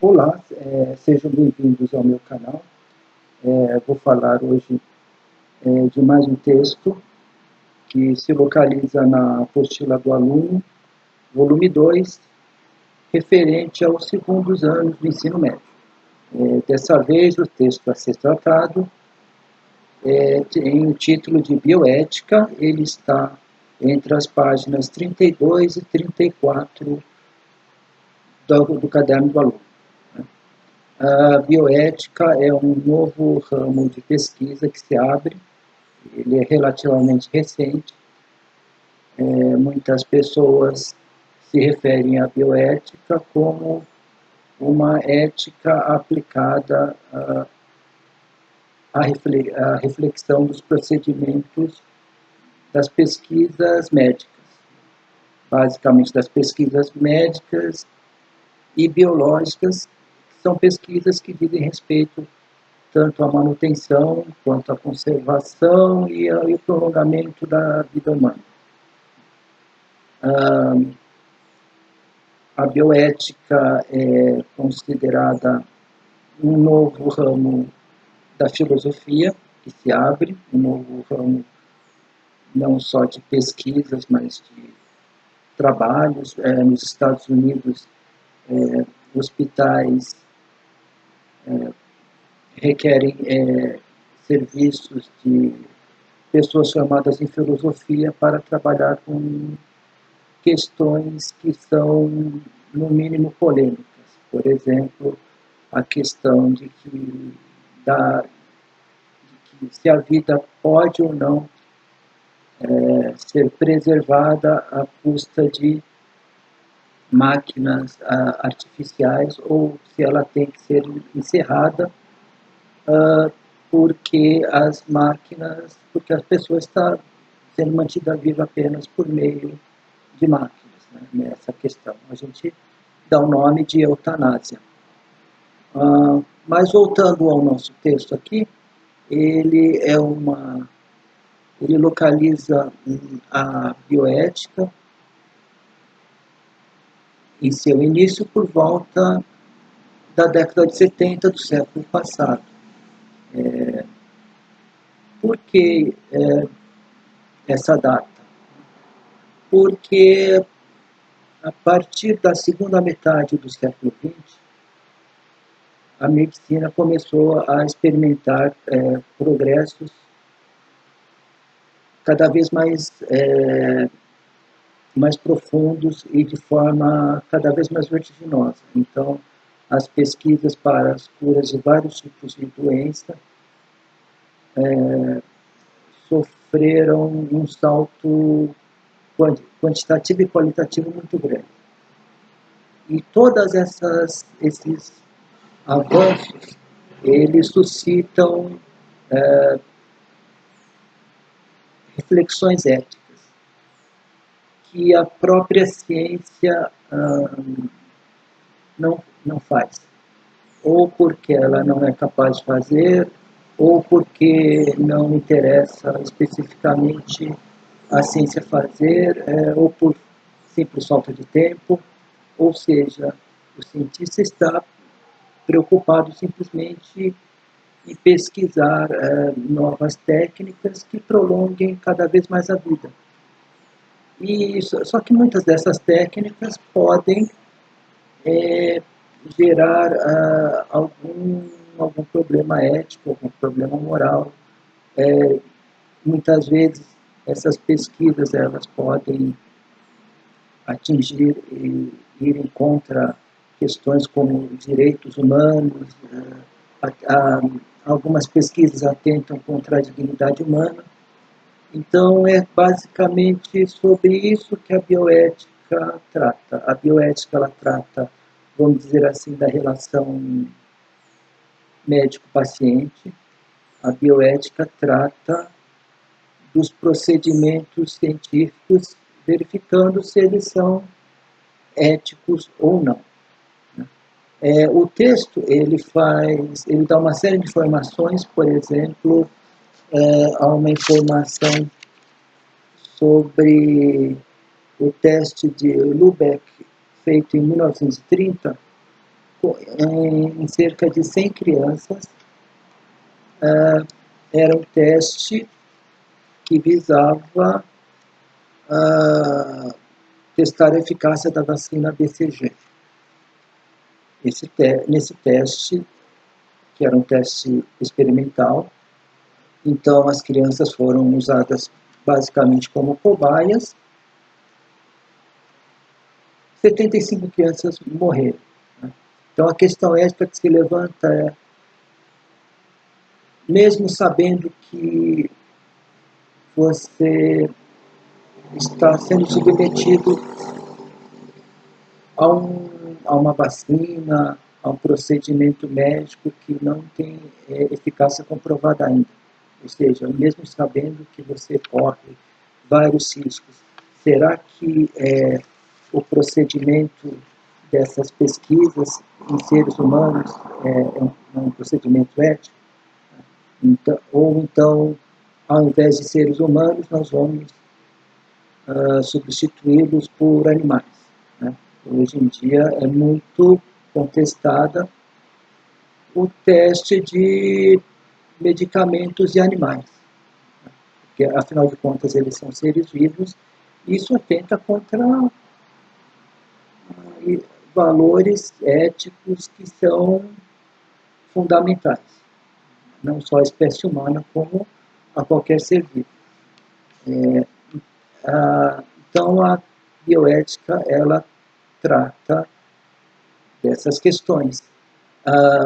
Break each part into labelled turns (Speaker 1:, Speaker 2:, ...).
Speaker 1: Olá, sejam bem-vindos ao meu canal. Vou falar hoje de mais um texto que se localiza na apostila do aluno, volume 2, referente aos segundos anos do ensino médio. Dessa vez, o texto a ser tratado tem o título de Bioética. Ele está entre as páginas 32 e 34 do caderno do aluno. A bioética é um novo ramo de pesquisa que se abre, ele é relativamente recente. Muitas pessoas se referem à bioética como uma ética aplicada à reflexão dos procedimentos das pesquisas médicas, basicamente das pesquisas médicas e biológicas. São pesquisas que dizem respeito tanto à manutenção, quanto à conservação e ao prolongamento da vida humana. A bioética é considerada um novo ramo da filosofia que se abre, um novo ramo não só de pesquisas, mas de trabalhos. Nos Estados Unidos, hospitais requerem serviços de pessoas formadas em filosofia para trabalhar com questões que são, no mínimo, polêmicas. Por exemplo, a questão de que se a vida pode ou não ser preservada à custa de máquinas artificiais, ou se ela tem que ser encerrada porque porque as pessoas estão sendo mantidas vivas apenas por meio de máquinas, né? Nessa questão a gente dá o nome de eutanásia. Mas voltando ao nosso texto aqui, ele localiza a bioética em seu início por volta da década de 70 do século passado. Por que essa data? Porque a partir da segunda metade do século XX, a medicina começou a experimentar progressos cada vez mais profundos e de forma cada vez mais vertiginosa. Então, as pesquisas para as curas de vários tipos de doença sofreram um salto quantitativo e qualitativo muito grande. E todos esses avanços, eles suscitam reflexões éticas que a própria ciência não faz, ou porque ela não é capaz de fazer, ou porque não interessa especificamente a ciência fazer, ou por simples falta de tempo. Ou seja, o cientista está preocupado simplesmente em pesquisar novas técnicas que prolonguem cada vez mais a vida. Só que muitas dessas técnicas podem gerar algum problema ético, algum problema moral. Muitas vezes essas pesquisas elas podem atingir e ir contra questões como direitos humanos. Algumas pesquisas atentam contra a dignidade humana. Então, é basicamente sobre isso que a bioética trata. A bioética ela trata, vamos dizer assim, da relação médico-paciente. A bioética trata dos procedimentos científicos, verificando se eles são éticos ou não. O texto ele dá uma série de informações. Por exemplo, há uma informação sobre o teste de Lübeck, feito em 1930, em cerca de 100 crianças, era um teste que visava testar a eficácia da vacina BCG. Nesse teste, que era um teste experimental, então as crianças foram usadas basicamente como cobaias. 75 crianças morreram. Né? Então a questão ética que se levanta é, mesmo sabendo que você está sendo submetido a uma vacina, a um procedimento médico que não tem eficácia comprovada ainda. Ou seja, mesmo sabendo que você corre vários riscos, será que o procedimento dessas pesquisas em seres humanos é um procedimento ético? Então, ou então, ao invés de seres humanos, nós vamos substituí-los por animais. Né? Hoje em dia é muito contestada o teste de medicamentos em animais, né? Porque, afinal de contas, eles são seres vivos e isso atenta contra valores éticos que são fundamentais, não só a espécie humana, como a qualquer ser vivo. Então, a bioética, ela trata dessas questões.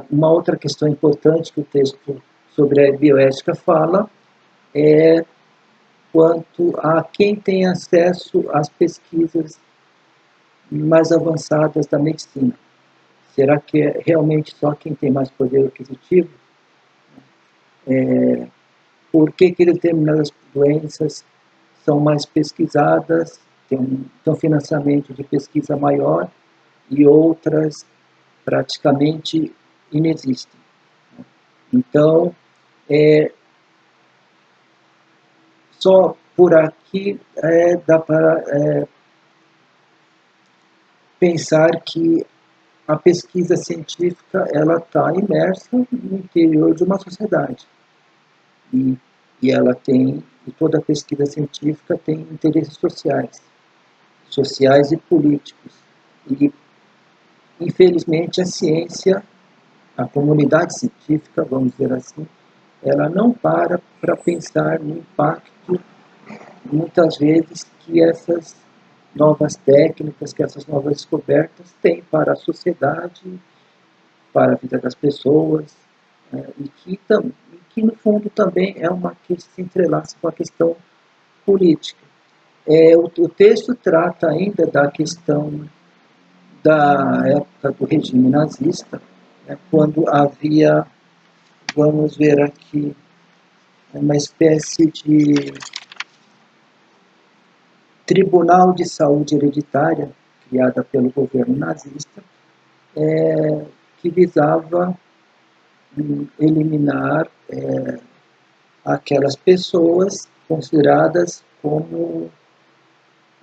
Speaker 1: Uma outra questão importante que o texto sobre a bioética fala é quanto a quem tem acesso às pesquisas mais avançadas da medicina. Será que é realmente só quem tem mais poder aquisitivo? Por que determinadas doenças são mais pesquisadas, tem um financiamento de pesquisa maior e outras praticamente inexistem? Então, só por aqui dá para pensar que a pesquisa científica ela está imersa no interior de uma sociedade e ela tem, e toda pesquisa científica tem interesses sociais e políticos. E, infelizmente, a ciência, a comunidade científica, vamos dizer assim, ela não para pensar no impacto, muitas vezes, que essas novas técnicas, que essas novas descobertas têm para a sociedade, para a vida das pessoas, e que no fundo também é uma que se entrelaça com a questão política. O texto trata ainda da questão da época do regime nazista, quando havia, vamos ver aqui, uma espécie de tribunal de saúde hereditária, criada pelo governo nazista, que visava eliminar aquelas pessoas consideradas como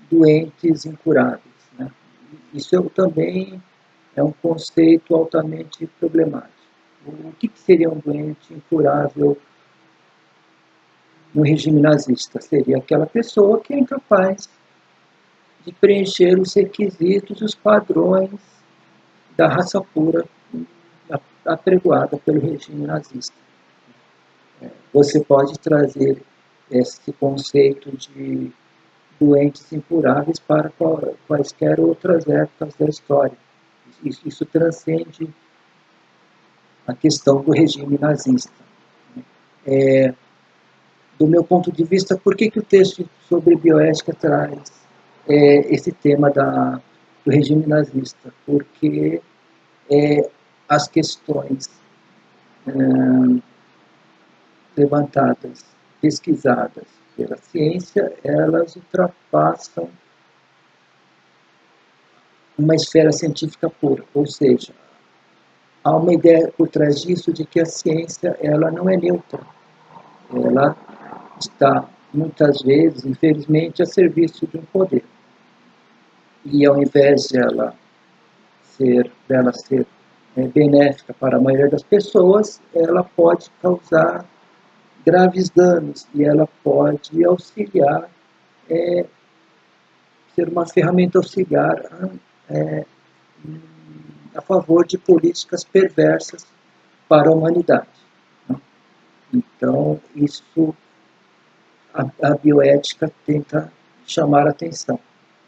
Speaker 1: doentes incuráveis. Né? Isso também é um conceito altamente problemático. O que seria um doente incurável no regime nazista? Seria aquela pessoa que é incapaz de preencher os requisitos e os padrões da raça pura apregoada pelo regime nazista. Você pode trazer esse conceito de doentes incuráveis para quaisquer outras épocas da história. Isso transcende a questão do regime nazista. Do meu ponto de vista, por que o texto sobre bioética traz esse tema do regime nazista? Porque as questões levantadas, pesquisadas pela ciência, elas ultrapassam uma esfera científica pura, ou seja, há uma ideia por trás disso de que a ciência ela não é neutra, ela está muitas vezes, infelizmente, a serviço de um poder. E ao invés dela ser benéfica para a maioria das pessoas, ela pode causar graves danos e ela pode auxiliar, ser uma ferramenta auxiliar a favor de políticas perversas para a humanidade. Então, isso a bioética tenta chamar a atenção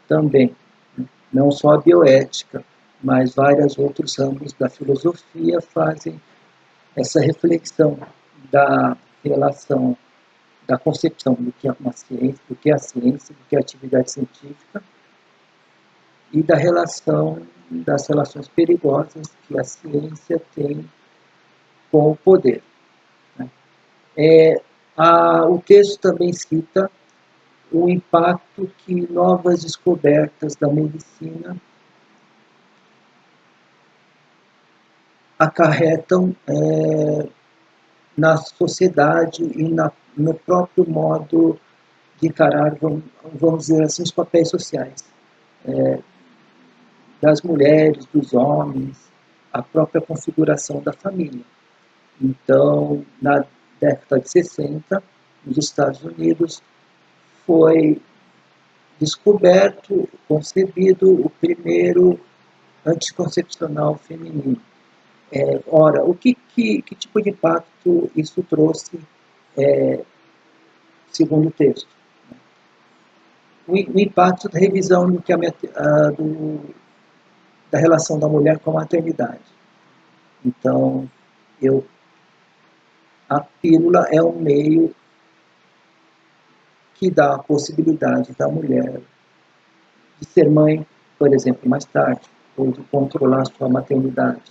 Speaker 1: também. Não só a bioética, mas vários outros ramos da filosofia fazem essa reflexão da relação, da concepção do que é uma ciência, do que é a ciência, do que é a atividade científica, e da relação, das relações perigosas que a ciência tem com o poder. O texto também cita o impacto que novas descobertas da medicina acarretam na sociedade e no próprio modo de encarar, vamos dizer assim, os papéis sociais das mulheres, dos homens, a própria configuração da família. Então, na década de 60, nos Estados Unidos, foi descoberto, concebido o primeiro anticoncepcional feminino. Ora, que tipo de impacto isso trouxe, segundo o texto? O impacto da revisão da relação da mulher com a maternidade. Então, a pílula é um meio que dá a possibilidade da mulher de ser mãe, por exemplo, mais tarde, ou de controlar sua maternidade.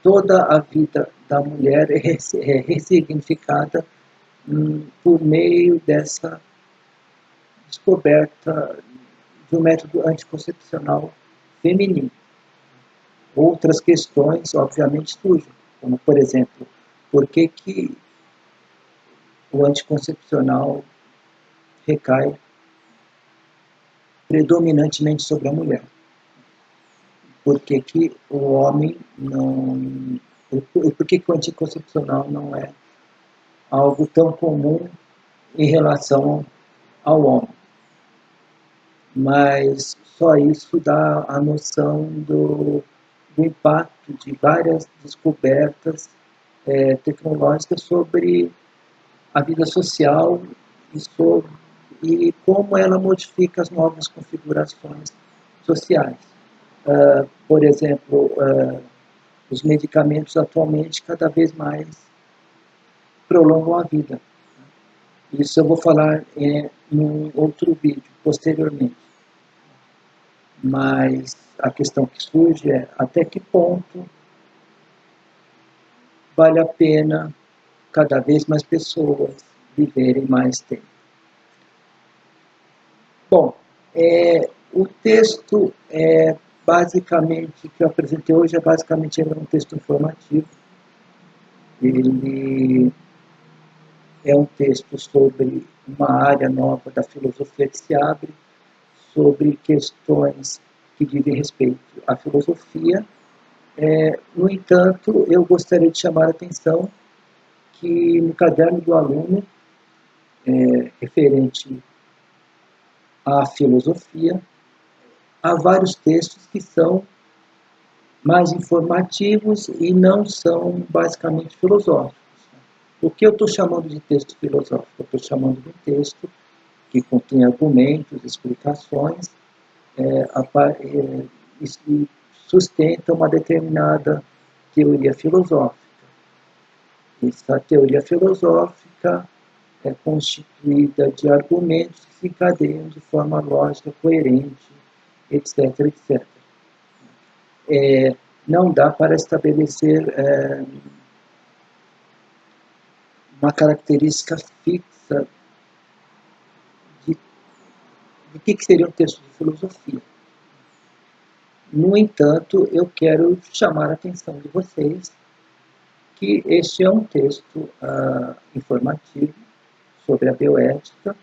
Speaker 1: Toda a vida da mulher é ressignificada por meio dessa descoberta de um método anticoncepcional feminino. Outras questões, obviamente, surgem, como, por exemplo, por que o anticoncepcional recai predominantemente sobre a mulher? Por que o homem não... Por que o anticoncepcional não é algo tão comum em relação ao homem? Mas só isso dá a noção do impacto de várias descobertas tecnológicas sobre a vida social e como ela modifica as novas configurações sociais. Por exemplo, os medicamentos atualmente cada vez mais prolongam a vida. Isso eu vou falar em outro vídeo, posteriormente. Mas a questão que surge é até que ponto vale a pena cada vez mais pessoas viverem mais tempo. Bom, o texto basicamente que eu apresentei hoje basicamente um texto informativo. Ele é um texto sobre uma área nova da filosofia que se abre, sobre questões que dizem respeito à filosofia. No entanto, eu gostaria de chamar a atenção que no caderno do aluno, referente à filosofia, há vários textos que são mais informativos e não são basicamente filosóficos. O que eu estou chamando de texto filosófico? Eu estou chamando de um texto que contém argumentos, explicações, e sustenta uma determinada teoria filosófica. Essa teoria filosófica é constituída de argumentos que se encadeiam de forma lógica, coerente, etc., etc. Não dá para estabelecer uma característica fixa do que seria um texto de filosofia. No entanto, eu quero chamar a atenção de vocês que este é um texto informativo sobre a bioética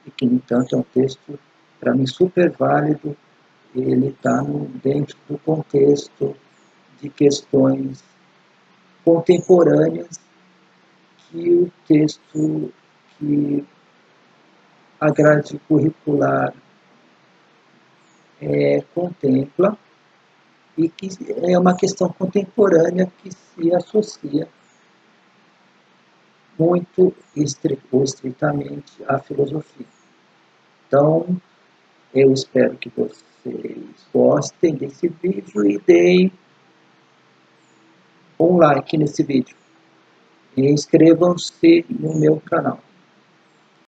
Speaker 1: e que, no entanto, é um texto, para mim, super válido ele está dentro do contexto de questões contemporâneas que o texto, que a grade curricular contempla, e que é uma questão contemporânea que se associa muito estritamente à filosofia. Então, eu espero que vocês gostem desse vídeo e deem um like nesse vídeo. E inscrevam-se no meu canal.